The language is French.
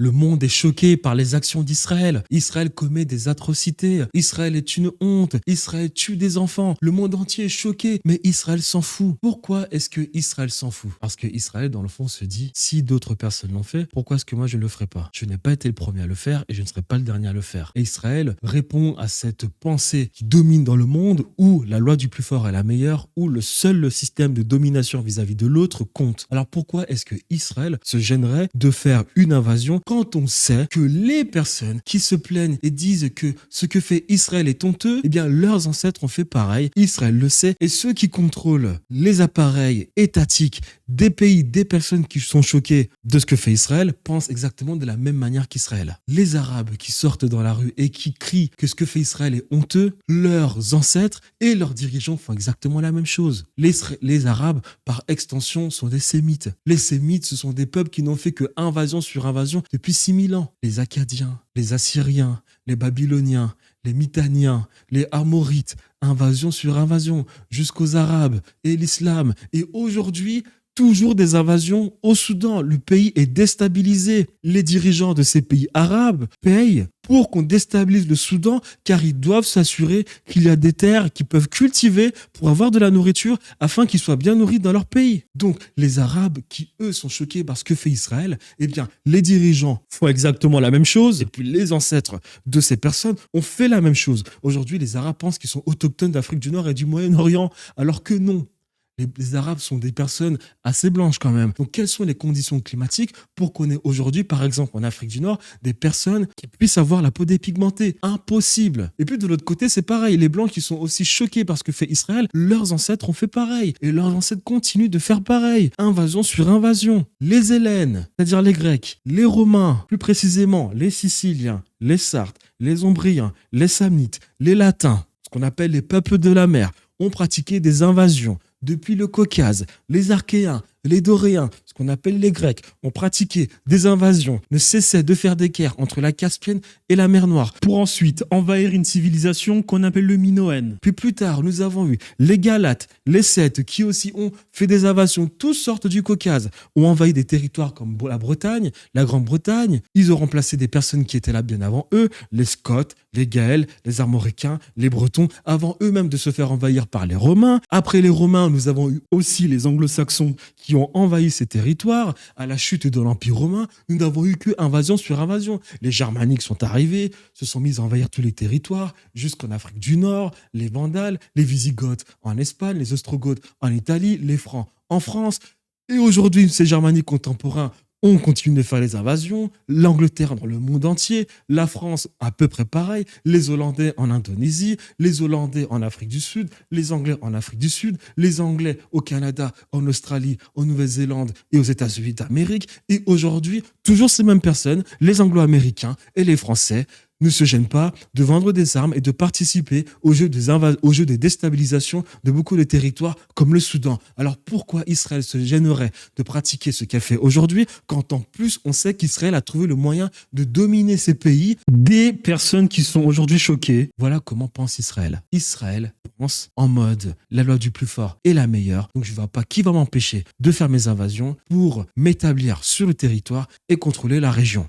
Le monde est choqué par les actions d'Israël. Israël commet des atrocités. Israël est une honte. Israël tue des enfants. Le monde entier est choqué, mais Israël s'en fout. Pourquoi est-ce que Israël s'en fout? Parce que Israël, dans le fond, se dit, si d'autres personnes l'ont fait, pourquoi est-ce que moi je ne le ferai pas? Je n'ai pas été le premier à le faire et je ne serai pas le dernier à le faire. Et Israël répond à cette pensée qui domine dans le monde où la loi du plus fort est la meilleure, où le système de domination vis-à-vis de l'autre compte. Alors pourquoi est-ce que Israël se gênerait de faire une invasion quand on sait que les personnes qui se plaignent et disent que ce que fait Israël est honteux, eh bien leurs ancêtres ont fait pareil, Israël le sait, et ceux qui contrôlent les appareils étatiques des pays, des personnes qui sont choquées de ce que fait Israël, pensent exactement de la même manière qu'Israël. Les Arabes qui sortent dans la rue et qui crient que ce que fait Israël est honteux, leurs ancêtres et leurs dirigeants font exactement la même chose. Les Arabes, par extension, sont des Sémites. Les Sémites, ce sont des peuples qui n'ont fait que invasion sur invasion depuis 6000 ans. Les Akkadiens, les Assyriens, les Babyloniens, les Mitanniens, les Amorites, invasion sur invasion, jusqu'aux Arabes et l'islam. Et aujourd'hui, toujours des invasions au Soudan. Le pays est déstabilisé. Les dirigeants de ces pays arabes payent pour qu'on déstabilise le Soudan car ils doivent s'assurer qu'il y a des terres qu'ils peuvent cultiver pour avoir de la nourriture afin qu'ils soient bien nourris dans leur pays. Donc les Arabes qui, eux, sont choqués par ce que fait Israël, eh bien, les dirigeants font exactement la même chose et puis les ancêtres de ces personnes ont fait la même chose. Aujourd'hui, les Arabes pensent qu'ils sont autochtones d'Afrique du Nord et du Moyen-Orient alors que non. Les Arabes sont des personnes assez blanches quand même. Donc, quelles sont les conditions climatiques pour qu'on ait aujourd'hui, par exemple en Afrique du Nord, des personnes qui puissent avoir la peau dépigmentée? Impossible. Et puis de l'autre côté, c'est pareil. Les Blancs qui sont aussi choqués par ce que fait Israël, leurs ancêtres ont fait pareil. Et leurs ancêtres continuent de faire pareil. Invasion sur invasion. Les Hellènes, c'est-à-dire les Grecs, les Romains, plus précisément les Siciliens, les Sartes, les Ombriens, les Samnites, les Latins, ce qu'on appelle les peuples de la mer, ont pratiqué des invasions. Depuis le Caucase, les Archéens, les Doréens, ce qu'on appelle les Grecs, ont pratiqué des invasions, ne cessaient de faire des guerres entre la Caspienne et la mer Noire, pour ensuite envahir une civilisation qu'on appelle le Minoenne. Puis plus tard, nous avons eu les Galates, les Celtes, qui aussi ont fait des invasions, toutes sortes du Caucase, ont envahi des territoires comme la Bretagne, la Grande-Bretagne. Ils ont remplacé des personnes qui étaient là bien avant eux, les Scots, les Gaëls, les Armoricains, les Bretons, avant eux-mêmes de se faire envahir par les Romains. Après les Romains, nous avons eu aussi les Anglo-Saxons qui ont envahi ces territoires. À la chute de l'Empire romain, nous n'avons eu que invasion sur invasion. Les Germaniques sont arrivés, se sont mis à envahir tous les territoires, jusqu'en Afrique du Nord, les Vandales, les Wisigoths en Espagne, les Ostrogoths en Italie, les Francs en France. Et aujourd'hui, ces Germaniques contemporains on continue de faire les invasions, l'Angleterre dans le monde entier, la France à peu près pareil, les Hollandais en Indonésie, les Hollandais en Afrique du Sud, les Anglais en Afrique du Sud, les Anglais au Canada, en Australie, en Nouvelle-Zélande et aux États-Unis d'Amérique. Et aujourd'hui, toujours ces mêmes personnes, les Anglo-Américains et les Français, ne se gênent pas de vendre des armes et de participer au jeu des déstabilisations de beaucoup de territoires comme le Soudan. Alors pourquoi Israël se gênerait de pratiquer ce qu'elle fait aujourd'hui quand en plus on sait qu'Israël a trouvé le moyen de dominer ces pays? Des personnes qui sont aujourd'hui choquées. Voilà comment pense Israël. Israël pense en mode la loi du plus fort est la meilleure, donc je ne vois pas qui va m'empêcher de faire mes invasions pour m'établir sur le territoire et contrôler la région.